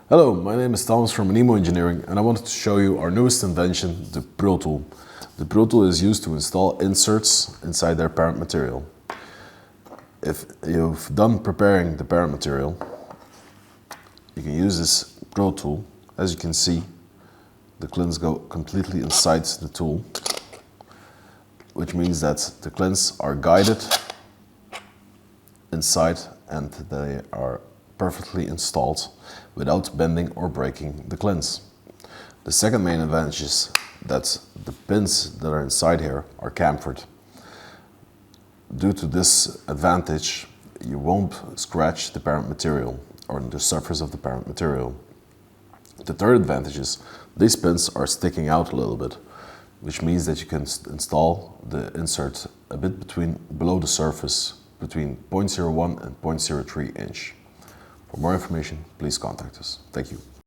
Hello, my name is Thomas from Anemo Engineering and I wanted to show you our newest invention, the Pro-Tool. The Pro-Tool is used to install inserts inside their parent material. If you've done preparing the parent material, you can use this Pro-Tool. As you can see, the clins go completely inside the tool, which means that the clins are guided inside and they are perfectly installed without bending or breaking the clins. The second main advantage is that the pins that are inside here are chamfered. Due to this advantage, you won't scratch the parent material or the surface of the parent material. The third advantage is these pins are sticking out a little bit, which means that you can install the insert a bit below the surface between 0.01 and 0.03 inch. For more information, please contact us. Thank you.